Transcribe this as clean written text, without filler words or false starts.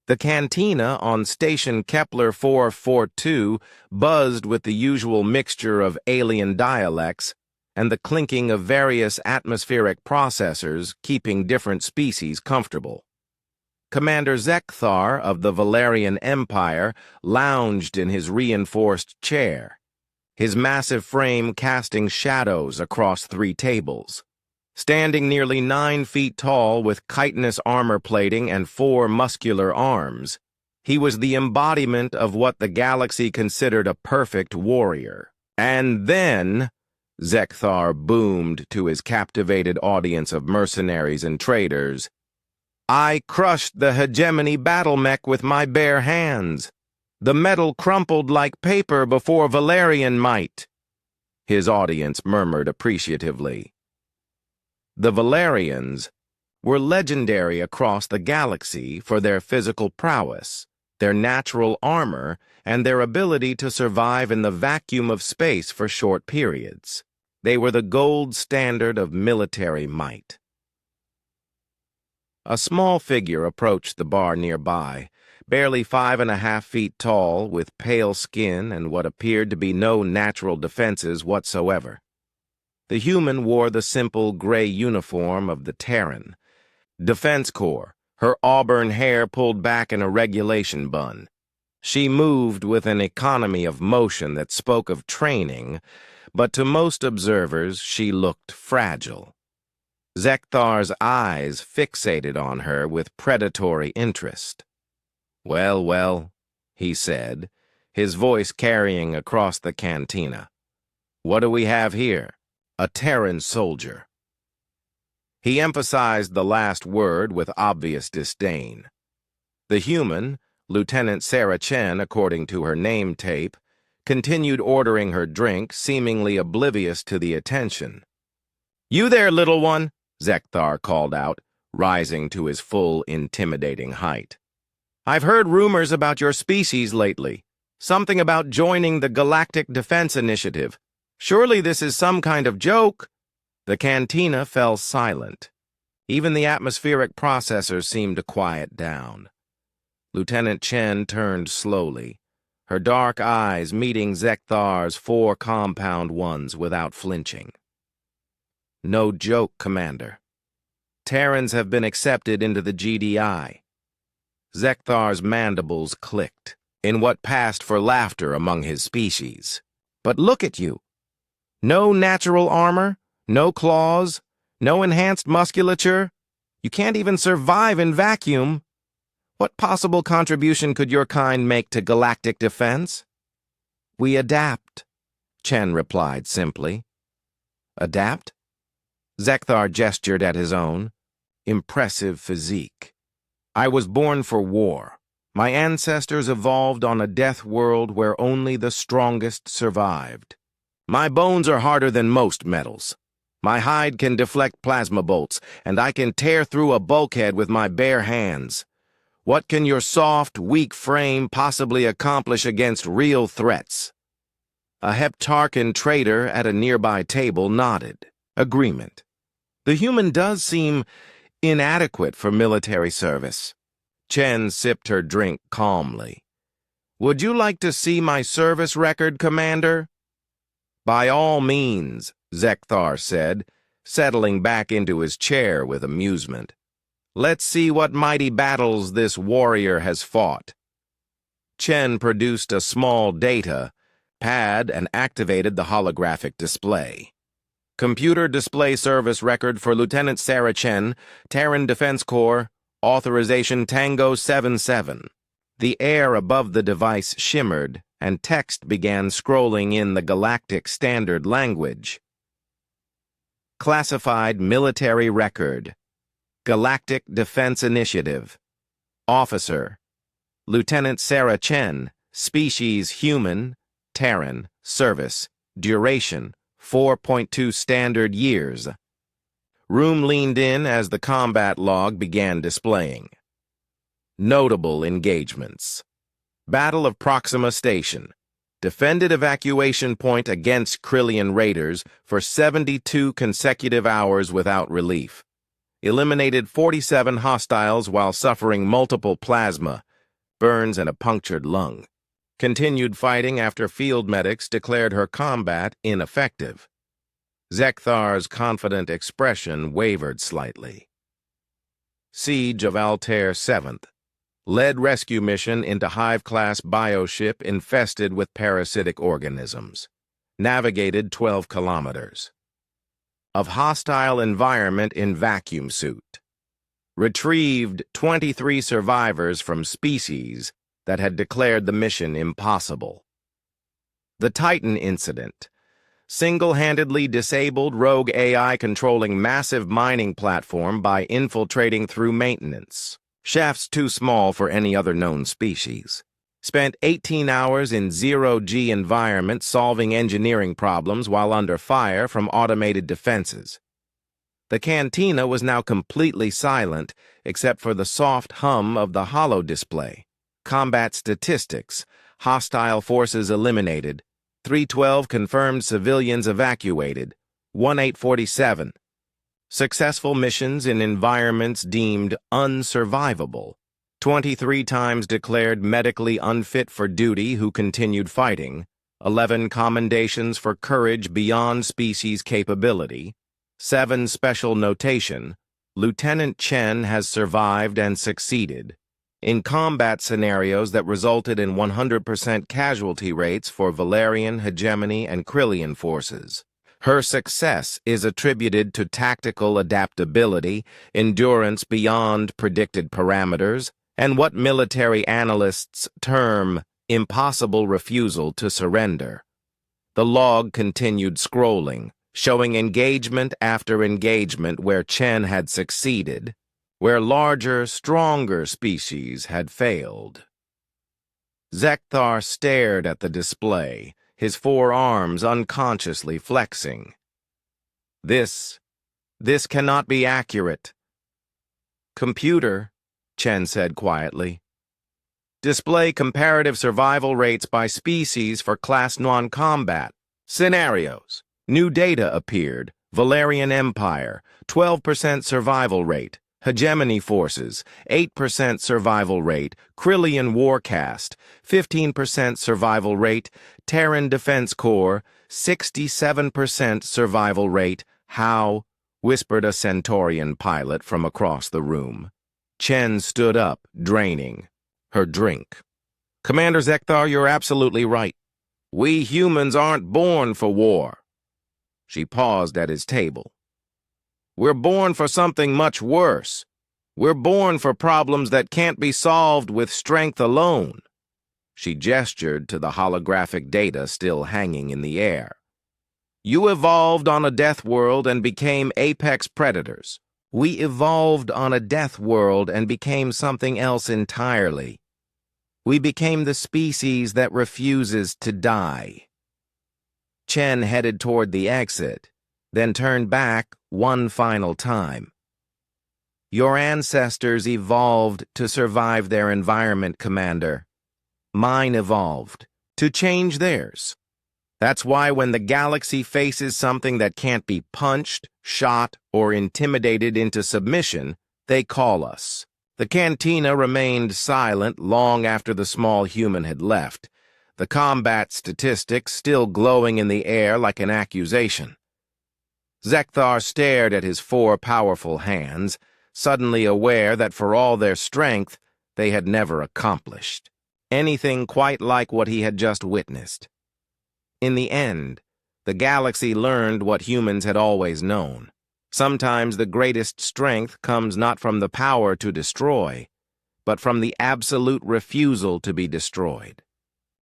The cantina on station Kepler 442 buzzed with the usual mixture of alien dialects and the clinking of various atmospheric processors keeping different species comfortable. Commander Zethar of the Valerian Empire lounged in his reinforced chair, his massive frame casting shadows across 3 tables. Standing nearly 9 feet tall with chitinous armor plating and 4 muscular arms, he was the embodiment of what the galaxy considered a perfect warrior. And then, Zethar boomed to his captivated audience of mercenaries and traders, I crushed the hegemony battle mech with my bare hands. The metal crumpled like paper before Valerian might. His audience murmured appreciatively. The Valerians were legendary across the galaxy for their physical prowess, their natural armor, and their ability to survive in the vacuum of space for short periods. They were the gold standard of military might. A small figure approached the bar nearby, barely 5.5 feet tall, with pale skin and what appeared to be no natural defenses whatsoever. The human wore the simple gray uniform of the Terran Defense Corps, her auburn hair pulled back in a regulation bun. She moved with an economy of motion that spoke of training, but to most observers she looked fragile. Zethar's eyes fixated on her with predatory interest. Well, well, he said, his voice carrying across the cantina. What do we have here? A Terran soldier. He emphasized the last word with obvious disdain. The human, Lieutenant Sarah Chen, according to her name tape, continued ordering her drink, seemingly oblivious to the attention. You there, little one, Zethar called out, rising to his full, intimidating height. I've heard rumors about your species lately. Something about joining the Galactic Defense Initiative. Surely this is some kind of joke? The cantina fell silent. Even the atmospheric processors seemed to quiet down. Lieutenant Chen turned slowly, her dark eyes meeting Zethar's 4 compound ones without flinching. No joke, Commander. Terrans have been accepted into the GDI. Zethar's mandibles clicked, in what passed for laughter among his species. But look at you. No natural armor, no claws, no enhanced musculature. You can't even survive in vacuum. What possible contribution could your kind make to galactic defense? We adapt, Chen replied simply. Adapt? Zethar gestured at his own. Impressive physique. I was born for war. My ancestors evolved on a death world where only the strongest survived. My bones are harder than most metals. My hide can deflect plasma bolts, and I can tear through a bulkhead with my bare hands. What can your soft, weak frame possibly accomplish against real threats? A Heptarchan trader at a nearby table nodded. Agreement. The human does seem inadequate for military service. Chen sipped her drink calmly. Would you like to see my service record, Commander? By all means, Zethar said, settling back into his chair with amusement. Let's see what mighty battles this warrior has fought. Chen produced a small data pad and activated the holographic display. Computer display service record for Lieutenant Sarah Chen, Terran Defense Corps, authorization Tango 77. The air above the device shimmered, and text began scrolling in the galactic standard language. Classified military record. Galactic Defense Initiative. Officer. Lieutenant Sarah Chen, species human, Terran, service, duration, 4.2 standard years. Room leaned in as the combat log began displaying. Notable engagements. Battle of Proxima Station. Defended evacuation point against Krillian raiders for 72 consecutive hours without relief. Eliminated 47 hostiles while suffering multiple plasma, burns and a punctured lung. Continued fighting after field medics declared her combat ineffective. Zethar's confident expression wavered slightly. Siege of Altair 7th. Led rescue mission into Hive-class bioship infested with parasitic organisms. Navigated 12 kilometers. Of hostile environment in vacuum suit. Retrieved 23 survivors from species that had declared the mission impossible. The Titan incident. Single-handedly disabled rogue AI controlling massive mining platform by infiltrating through maintenance. Shafts too small for any other known species. Spent 18 hours in zero-G environment solving engineering problems while under fire from automated defenses. The cantina was now completely silent except for the soft hum of the holo display. Combat statistics. Hostile forces eliminated. 312 confirmed civilians evacuated. 1847. Successful missions in environments deemed unsurvivable. 23 times declared medically unfit for duty who continued fighting. 11 commendations for courage beyond species capability. 7 special notation. Lieutenant Chen has survived and succeeded. In combat scenarios that resulted in 100% casualty rates for Valerian, Hegemony, and Krillian forces. Her success is attributed to tactical adaptability, endurance beyond predicted parameters, and what military analysts term impossible refusal to surrender. The log continued scrolling, showing engagement after engagement where Chen had succeeded, where larger, stronger species had failed. Zethar stared at the display, his 4 arms unconsciously flexing. This cannot be accurate. Computer, Chen said quietly. Display comparative survival rates by species for class non-combat. Scenarios. New data appeared. Valerian Empire, 12% survival rate. Hegemony forces, 8% survival rate. Krillian Warcast, 15% survival rate. Terran Defense Corps, 67% survival rate. How? Whispered a Centaurian pilot from across the room. Chen stood up, draining her drink. Commander Zethar, you're absolutely right. We humans aren't born for war. She paused at his table. We're born for something much worse. We're born for problems that can't be solved with strength alone. She gestured to the holographic data still hanging in the air. You evolved on a death world and became apex predators. We evolved on a death world and became something else entirely. We became the species that refuses to die. Chen headed toward the exit, then turned back one final time. Your ancestors evolved to survive their environment, Commander. Mine evolved to change theirs. That's why when the galaxy faces something that can't be punched, shot, or intimidated into submission, they call us. The cantina remained silent long after the small human had left, the combat statistics still glowing in the air like an accusation. Zethar stared at his 4 powerful hands, suddenly aware that for all their strength, they had never accomplished anything quite like what he had just witnessed. In the end, the galaxy learned what humans had always known. Sometimes the greatest strength comes not from the power to destroy, but from the absolute refusal to be destroyed.